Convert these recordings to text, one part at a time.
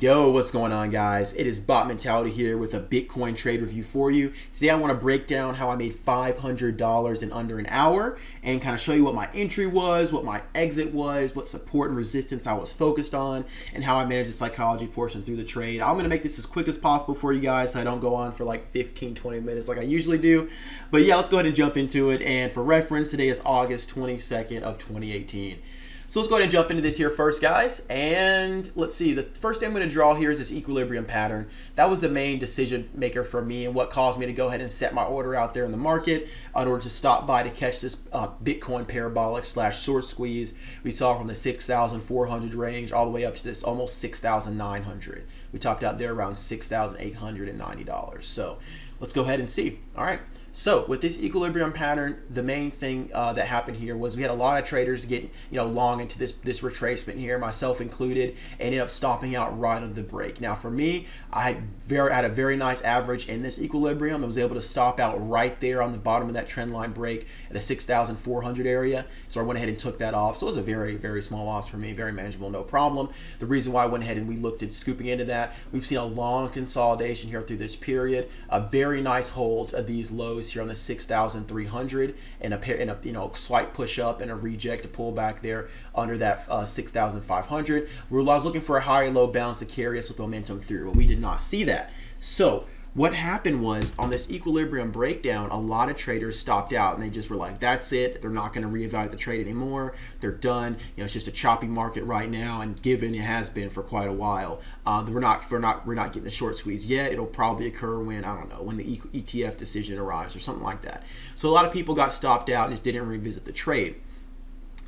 Yo, what's going on, guys? It is Bot Mentality here with a Bitcoin trade review for you. Today I want to break down how I made $500 in under an hour and kind of show you what my entry was, what my exit was, what support and resistance I was focused on, and how I managed the psychology portion through the trade. I'm going to make this as quick as possible for you guys so I don't go on for like 15-20 minutes like I usually do. But yeah, let's go ahead and jump into it. And for reference, today is August 22nd of 2018. So let's go ahead and jump into this here first, guys. And let's see, the first thing I'm going to draw here is this equilibrium pattern. That was the main decision maker for me and what caused me to go ahead and set my order out there in the market in order to stop by to catch this Bitcoin parabolic / short squeeze we saw from the 6,400 range all the way up to this almost 6,900. We topped out there around $6,890. So let's go ahead and see. All right. So with this equilibrium pattern, the main thing that happened here was we had a lot of traders get long into this retracement here, myself included, and ended up stopping out right on the break. Now for me, I had a very nice average in this equilibrium. I was able to stop out right there on the bottom of that trend line break at the 6,400 area. So I went ahead and took that off. So it was a very, very small loss for me, very manageable, no problem. The reason why I went ahead and we looked at scooping into that, we've seen a long consolidation here through this period, a very nice hold of these lows here on the 6,300 and a slight push up and a reject to pull back there under that 6,500. I was looking for a higher low balance to carry us with momentum through, but we did not see that. So what happened was on this equilibrium breakdown, a lot of traders stopped out and they just were like, that's it. They're not going to reevaluate the trade anymore. They're done. It's just a choppy market right now, and given it has been for quite a while, we're not getting the short squeeze yet. It'll probably occur when, I don't know, when the ETF decision arrives or something like that. So a lot of people got stopped out and just didn't revisit the trade.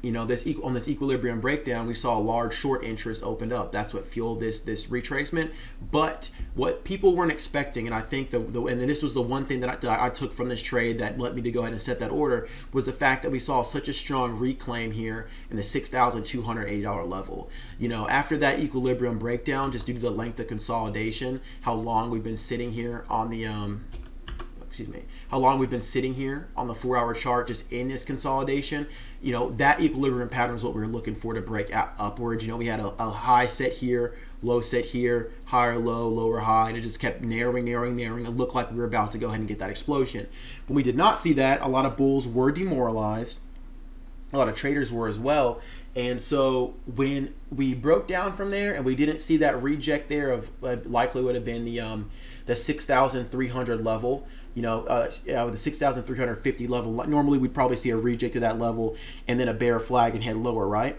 On this equilibrium breakdown, we saw a large short interest opened up. That's what fueled this retracement. But what people weren't expecting, and I think and this was the one thing that I took from this trade that led me to go ahead and set that order, was the fact that we saw such a strong reclaim here in the $6,280 level. After that equilibrium breakdown, just due to the length of consolidation, how long we've been sitting here on the how long we've been sitting here on the 4-hour chart just in this consolidation, that equilibrium pattern is what we were looking for to break out upwards. We had a high set here, low set here, higher low, lower high, and it just kept narrowing. It looked like we were about to go ahead and get that explosion. When we did not see that, a lot of bulls were demoralized. A lot of traders were as well. And so when we broke down from there and we didn't see that reject there of likely would have been the 6,300 level, the 6,350 level, normally we'd probably see a reject to that level and then a bear flag and head lower, right?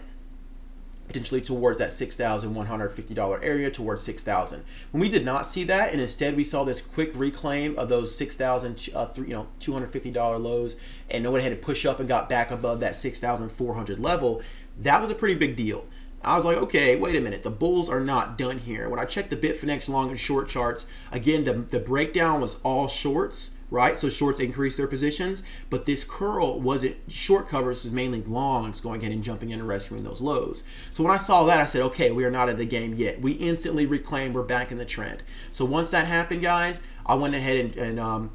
Potentially towards that $6,150 area, towards 6,000. When we did not see that, and instead we saw this quick reclaim of those $6,250 lows, and no one had to push up and got back above that 6,400 level, that was a pretty big deal. I was like, okay, wait a minute. The bulls are not done here. When I checked the Bitfinex long and short charts, again, the breakdown was all shorts, right? So shorts increased their positions, but this curl wasn't short covers, is mainly longs going ahead and jumping in and rescuing those lows. So when I saw that, I said, okay, we are not at the game yet. We instantly reclaimed, we're back in the trend. So once that happened, guys, I went ahead and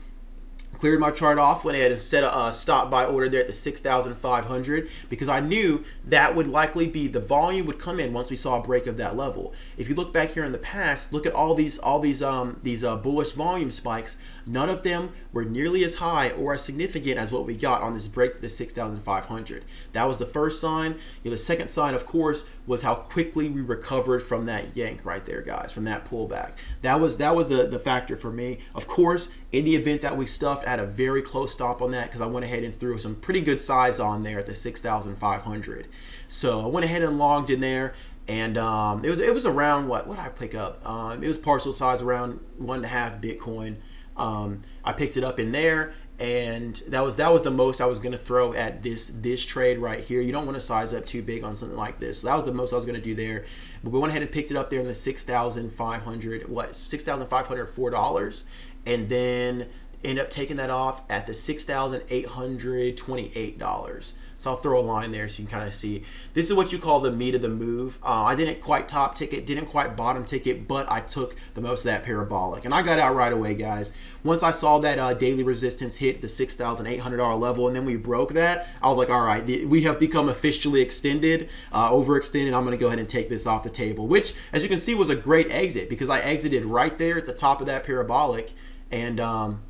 cleared my chart off, went ahead and set a stop buy order there at the 6,500 because I knew that would likely be the volume would come in once we saw a break of that level. If you look back here in the past, look at all these bullish volume spikes. None of them were nearly as high or as significant as what we got on this break to the 6,500. That was the first sign. The second sign, of course, was how quickly we recovered from that yank right there, guys, from that pullback. That was the factor for me. Of course, in the event that we stuffed, I had a very close stop on that because I went ahead and threw some pretty good size on there at the 6,500. So I went ahead and logged in there. And it was around what did I pick up? It was partial size around 1.5 Bitcoin. I picked it up in there, and that was the most I was going to throw at this trade right here. You don't want to size up too big on something like this. So that was the most I was going to do there. But we went ahead and picked it up there in the $6,504, and then end up taking that off at the $6,828. So I'll throw a line there so you can kind of see. This is what you call the meat of the move. I didn't quite top ticket, didn't quite bottom ticket, but I took the most of that parabolic. And I got out right away, guys. Once I saw that daily resistance hit the $6,800 level and then we broke that, I was like, all right, we have become officially extended, overextended. I'm going to go ahead and take this off the table, which, as you can see, was a great exit because I exited right there at the top of that parabolic. And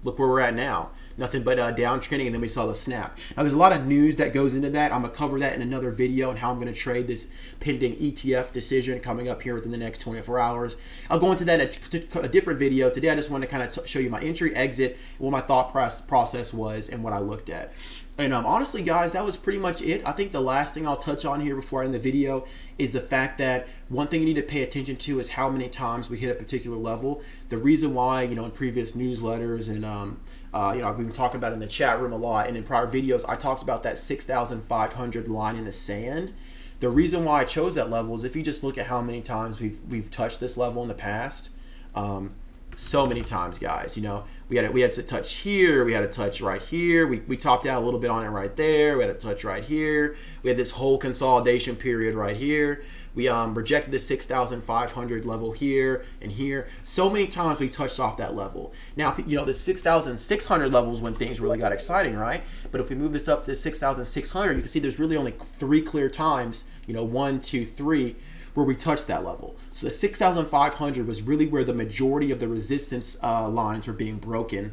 look where we're at now. Nothing but downtrending, and then we saw the snap. Now, there's a lot of news that goes into that. I'm going to cover that in another video and how I'm going to trade this pending ETF decision coming up here within the next 24 hours. I'll go into that in a different video. Today, I just want to kind of show you my entry, exit, what my thought process was, and what I looked at. And honestly, guys, that was pretty much it. I think the last thing I'll touch on here before I end the video is the fact that one thing you need to pay attention to is how many times we hit a particular level. The reason why, you know, in previous newsletters and, you know, we've been talking about it in the chat room a lot, and in prior videos, I talked about that 6,500 line in the sand. The reason why I chose that level is if you just look at how many times we've touched this level in the past, so many times, guys. You know, we had to touch here, we had to touch right here, we topped out a little bit on it right there, we had to touch right here, we had this whole consolidation period right here, we rejected the 6,500 level here and here. So many times we touched off that level. Now, you know, the 6,600 levels when things really got exciting, right? But if we move this up to 6,600, you can see there's really only 3 clear times, you know, 1, 2, 3, where we touched that level. So the 6,500 was really where the majority of the resistance lines were being broken,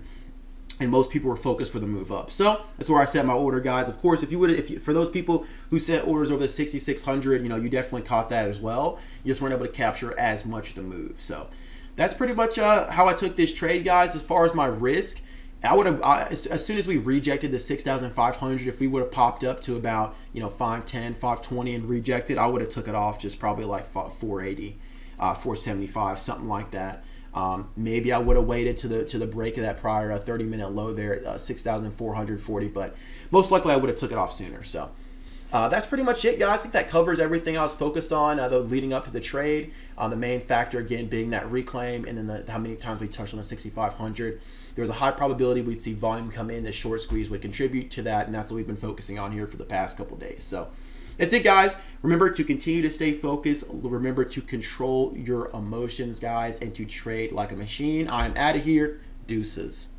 and most people were focused for the move up. So that's where I set my order, guys. Of course, for those people who set orders over the 6,600, you know, you definitely caught that as well. You just weren't able to capture as much of the move. So that's pretty much how I took this trade, guys. As far as my risk, I would have, as soon as we rejected the 6,500, if we would have popped up to about, you know, 510, 520 and rejected, I would have took it off just probably like 480, 475, something like that. Maybe I would have waited to the break of that prior 30-minute low there at 6,440, but most likely I would have took it off sooner. So that's pretty much it, guys. I think that covers everything I was focused on leading up to the trade. The main factor, again, being that reclaim, and then how many times we touched on the 6,500. There was a high probability we'd see volume come in. The short squeeze would contribute to that, and that's what we've been focusing on here for the past couple days. So that's it, guys. Remember to continue to stay focused. Remember to control your emotions, guys, and to trade like a machine. I am out of here. Deuces.